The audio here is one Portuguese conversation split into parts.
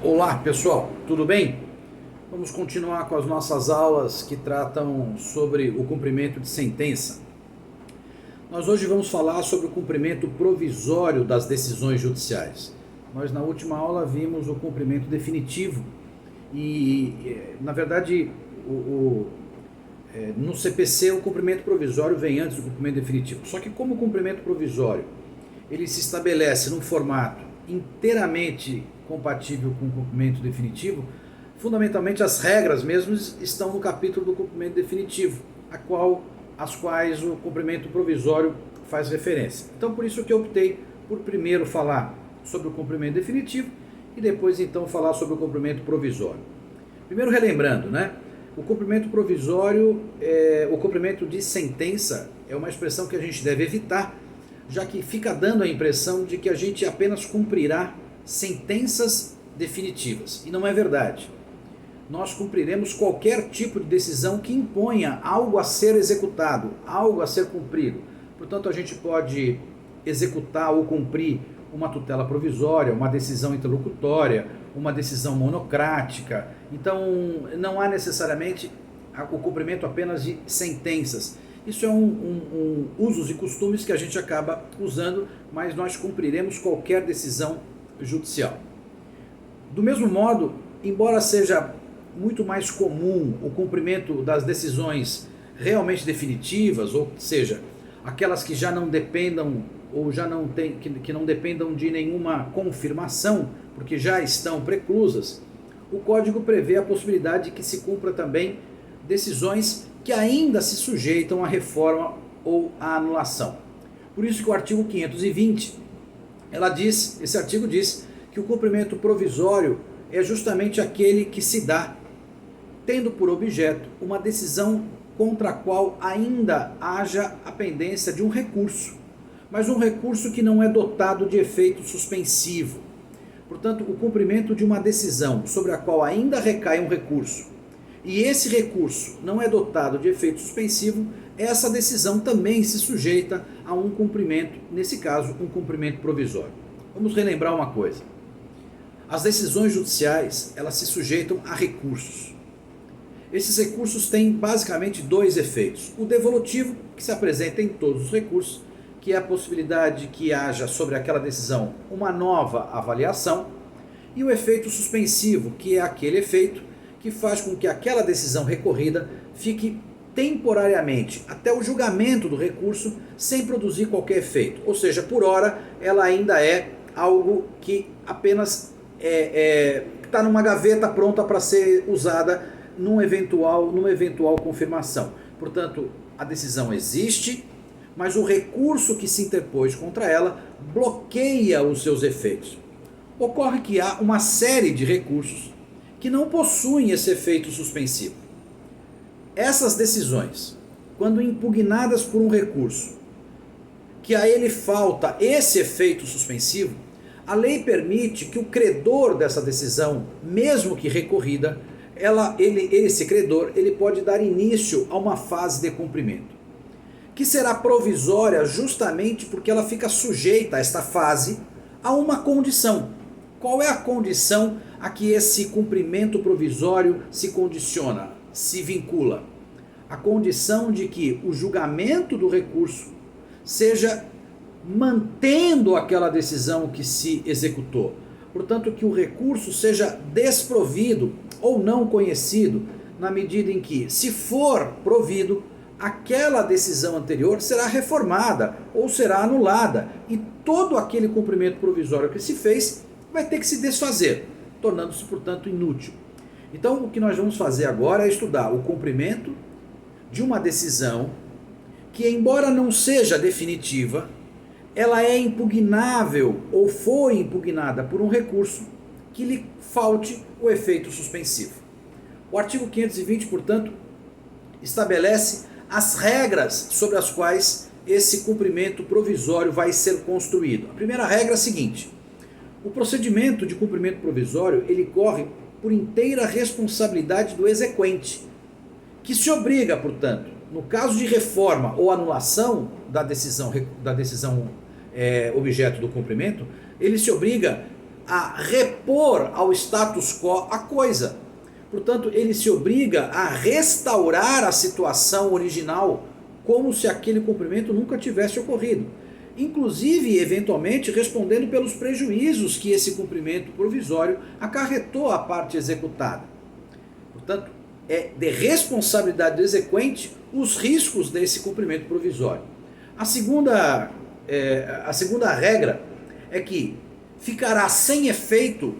Olá pessoal, tudo bem? Vamos continuar com as nossas aulas que tratam sobre o cumprimento de sentença. Nós hoje vamos falar sobre o cumprimento provisório das decisões judiciais. Nós na última aula vimos o cumprimento definitivo e na verdade no CPC o cumprimento provisório vem antes do cumprimento definitivo. Só que como o cumprimento provisório ele se estabelece num formato inteiramente compatível com o cumprimento definitivo, fundamentalmente as regras mesmo estão no capítulo do cumprimento definitivo, às quais o cumprimento provisório faz referência. Então por isso que eu optei por primeiro falar sobre o cumprimento definitivo e depois então falar sobre o cumprimento provisório. Primeiro relembrando, o cumprimento provisório, o cumprimento de sentença é uma expressão que a gente deve evitar, já que fica dando a impressão de que a gente apenas cumprirá sentenças definitivas. E não é verdade. Nós cumpriremos qualquer tipo de decisão que imponha algo a ser executado, algo a ser cumprido. Portanto, a gente pode executar ou cumprir uma tutela provisória, uma decisão interlocutória, uma decisão monocrática. Então, não há necessariamente o cumprimento apenas de sentenças. Isso é usos e costumes que a gente acaba usando, mas nós cumpriremos qualquer decisão judicial. Do mesmo modo, embora seja muito mais comum o cumprimento das decisões realmente definitivas, ou seja, aquelas que já não dependam ou já não tem, que não dependam de nenhuma confirmação, porque já estão preclusas, o Código prevê a possibilidade de que se cumpra também decisões que ainda se sujeitam à reforma ou à anulação. Por isso que o artigo 520, esse artigo diz que o cumprimento provisório é justamente aquele que se dá tendo por objeto uma decisão contra a qual ainda haja a pendência de um recurso, mas um recurso que não é dotado de efeito suspensivo. Portanto, o cumprimento de uma decisão sobre a qual ainda recai um recurso, e esse recurso não é dotado de efeito suspensivo, essa decisão também se sujeita a um cumprimento, nesse caso, um cumprimento provisório. Vamos relembrar uma coisa. As decisões judiciais, elas se sujeitam a recursos. Esses recursos têm basicamente dois efeitos. O devolutivo, que se apresenta em todos os recursos, que é a possibilidade de que haja sobre aquela decisão uma nova avaliação, e o efeito suspensivo, que é aquele efeito que faz com que aquela decisão recorrida fique temporariamente até o julgamento do recurso sem produzir qualquer efeito. Ou seja, por hora ela ainda é algo que apenas está numa gaveta pronta para ser usada numa eventual confirmação. Portanto, a decisão existe, mas o recurso que se interpôs contra ela bloqueia os seus efeitos. Ocorre que há uma série de recursos que não possuem esse efeito suspensivo. Essas decisões, quando impugnadas por um recurso, que a ele falta esse efeito suspensivo, a lei permite que o credor dessa decisão, mesmo que recorrida, esse credor ele pode dar início a uma fase de cumprimento, que será provisória justamente porque ela fica sujeita a esta fase a uma condição. Qual é a condição a que esse cumprimento provisório se condiciona, se vincula? A condição de que o julgamento do recurso seja mantendo aquela decisão que se executou. Portanto, que o recurso seja desprovido ou não conhecido, na medida em que, se for provido, aquela decisão anterior será reformada ou será anulada e todo aquele cumprimento provisório que se fez vai ter que se desfazer, tornando-se, portanto, inútil. Então, o que nós vamos fazer agora é estudar o cumprimento de uma decisão que, embora não seja definitiva, ela é impugnável ou foi impugnada por um recurso que lhe falte o efeito suspensivo. O artigo 520, portanto, estabelece as regras sobre as quais esse cumprimento provisório vai ser construído. A primeira regra é a seguinte: o procedimento de cumprimento provisório ele corre por inteira responsabilidade do exequente, que se obriga, portanto, no caso de reforma ou anulação da decisão objeto do cumprimento, ele se obriga a repor ao status quo a coisa. Portanto, ele se obriga a restaurar a situação original como se aquele cumprimento nunca tivesse ocorrido. Inclusive, eventualmente, respondendo pelos prejuízos que esse cumprimento provisório acarretou à parte executada. Portanto, é de responsabilidade do exequente os riscos desse cumprimento provisório. A segunda regra é que ficará sem efeito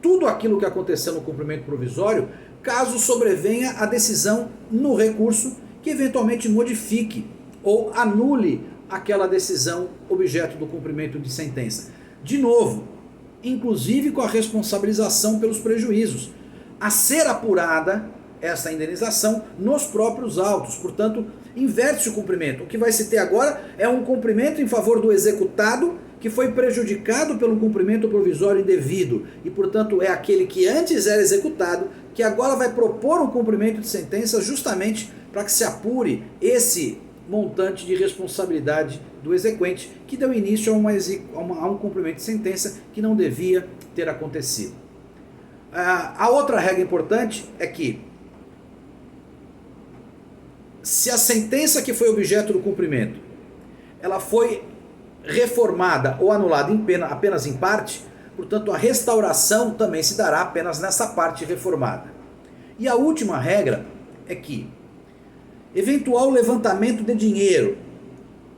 tudo aquilo que aconteceu no cumprimento provisório caso sobrevenha a decisão no recurso que eventualmente modifique ou anule aquela decisão objeto do cumprimento de sentença. De novo, inclusive com a responsabilização pelos prejuízos, a ser apurada essa indenização nos próprios autos. Portanto, inverte-se o cumprimento. O que vai se ter agora é um cumprimento em favor do executado que foi prejudicado pelo cumprimento provisório indevido e, portanto, é aquele que antes era executado que agora vai propor um cumprimento de sentença justamente para que se apure esse montante de responsabilidade do exequente que deu início a um cumprimento de sentença que não devia ter acontecido. A outra regra importante é que se a sentença que foi objeto do cumprimento ela foi reformada ou anulada apenas em parte, portanto a restauração também se dará apenas nessa parte reformada. E a última regra é que eventual levantamento de dinheiro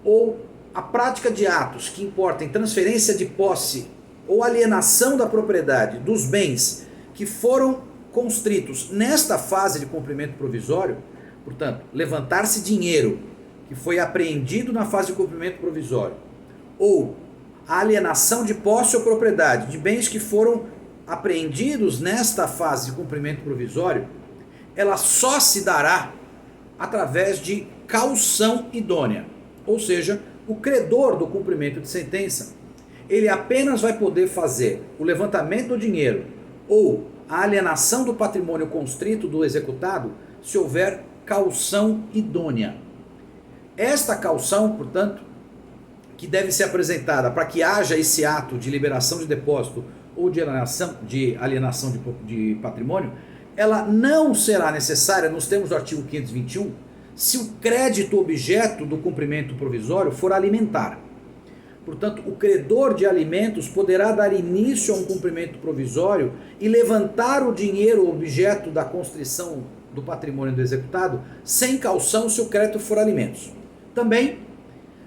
ou a prática de atos que importem transferência de posse ou alienação da propriedade dos bens que foram constritos nesta fase de cumprimento provisório, portanto, levantar-se dinheiro que foi apreendido na fase de cumprimento provisório, ou a alienação de posse ou propriedade de bens que foram apreendidos nesta fase de cumprimento provisório, ela só se dará através de caução idônea. Ou seja, o credor do cumprimento de sentença, ele apenas vai poder fazer o levantamento do dinheiro ou a alienação do patrimônio constrito do executado se houver caução idônea. Esta caução, portanto, que deve ser apresentada para que haja esse ato de liberação de depósito ou de alienação de patrimônio, ela não será necessária nos termos do artigo 521 se o crédito objeto do cumprimento provisório for alimentar. Portanto, o credor de alimentos poderá dar início a um cumprimento provisório e levantar o dinheiro objeto da constrição do patrimônio do executado sem caução se o crédito for alimentos. Também,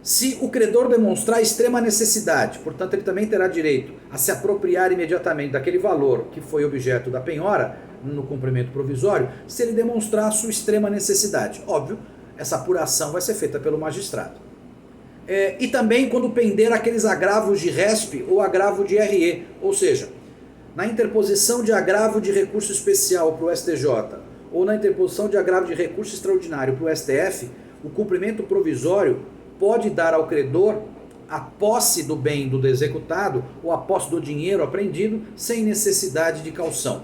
se o credor demonstrar extrema necessidade, portanto ele também terá direito a se apropriar imediatamente daquele valor que foi objeto da penhora no cumprimento provisório, se ele demonstrar a sua extrema necessidade. Óbvio, essa apuração vai ser feita pelo magistrado. E também quando pender aqueles agravos de RESP ou agravo de RE, ou seja, na interposição de agravo de recurso especial para o STJ ou na interposição de agravo de recurso extraordinário para o STF, o cumprimento provisório pode dar ao credor a posse do bem do executado ou a posse do dinheiro apreendido sem necessidade de caução.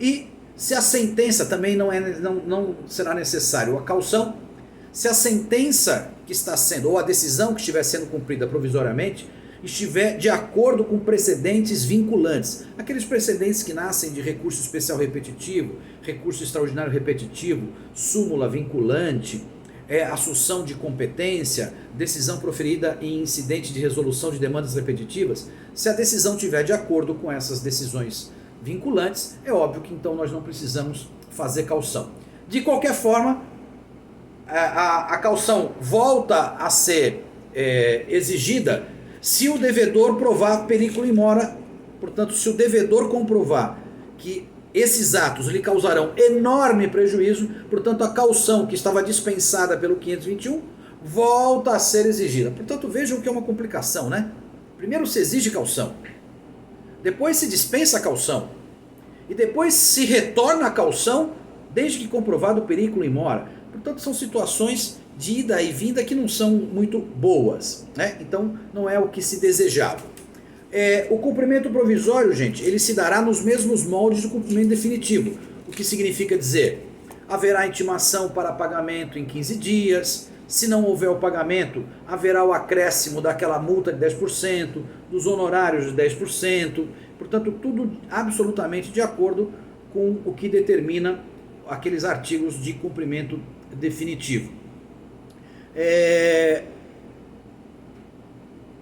E se a sentença também não será necessário a caução, se a sentença que está sendo, ou a decisão que estiver sendo cumprida provisoriamente, estiver de acordo com precedentes vinculantes, aqueles precedentes que nascem de recurso especial repetitivo, recurso extraordinário repetitivo, súmula vinculante, assunção de competência, decisão proferida em incidente de resolução de demandas repetitivas, se a decisão estiver de acordo com essas decisões vinculantes, é óbvio que então nós não precisamos fazer caução. De qualquer forma, a caução volta a ser exigida se o devedor provar periculo in mora, portanto, se o devedor comprovar que esses atos lhe causarão enorme prejuízo, portanto, a caução que estava dispensada pelo 521 volta a ser exigida. Portanto, vejam que é uma complicação, né? Primeiro se exige caução, depois se dispensa a caução, e depois se retorna a caução desde que comprovado o periculo in mora. Portanto, são situações de ida e vinda que não são muito boas, né? Então, não é o que se desejava. O cumprimento provisório, gente, ele se dará nos mesmos moldes do cumprimento definitivo, o que significa dizer, haverá intimação para pagamento em 15 dias, Se não houver o pagamento, haverá o acréscimo daquela multa de 10%, dos honorários de 10%, portanto, tudo absolutamente de acordo com o que determina aqueles artigos de cumprimento definitivo.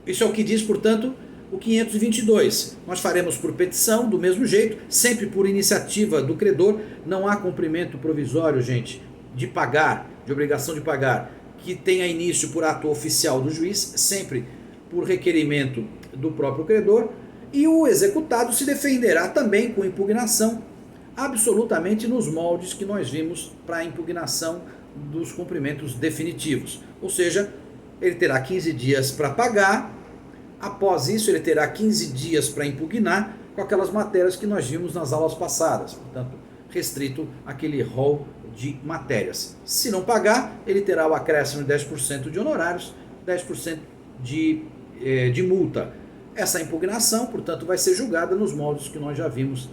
Isso é o que diz, portanto, o 522. Nós faremos por petição, do mesmo jeito, sempre por iniciativa do credor. Não há cumprimento provisório, gente, de pagar, de obrigação de pagar, que tenha início por ato oficial do juiz, sempre por requerimento do próprio credor. E o executado se defenderá também com impugnação, absolutamente nos moldes que nós vimos para a impugnação dos cumprimentos definitivos. Ou seja, ele terá 15 dias para pagar, após isso ele terá 15 dias para impugnar com aquelas matérias que nós vimos nas aulas passadas, portanto, restrito àquele rol de matérias. Se não pagar, ele terá o acréscimo de 10% de honorários, 10% de multa. Essa impugnação, portanto, vai ser julgada nos moldes que nós já vimos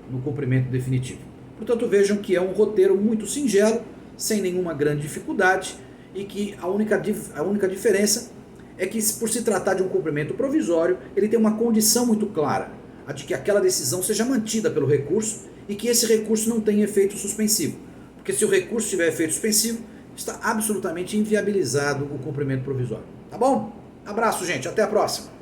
no cumprimento definitivo. Portanto, vejam que é um roteiro muito singelo, sem nenhuma grande dificuldade, e que a única diferença é que, por se tratar de um cumprimento provisório, ele tem uma condição muito clara, a de que aquela decisão seja mantida pelo recurso e que esse recurso não tenha efeito suspensivo. Porque se o recurso tiver efeito suspensivo, está absolutamente inviabilizado o cumprimento provisório. Tá bom? Abraço, gente. Até a próxima.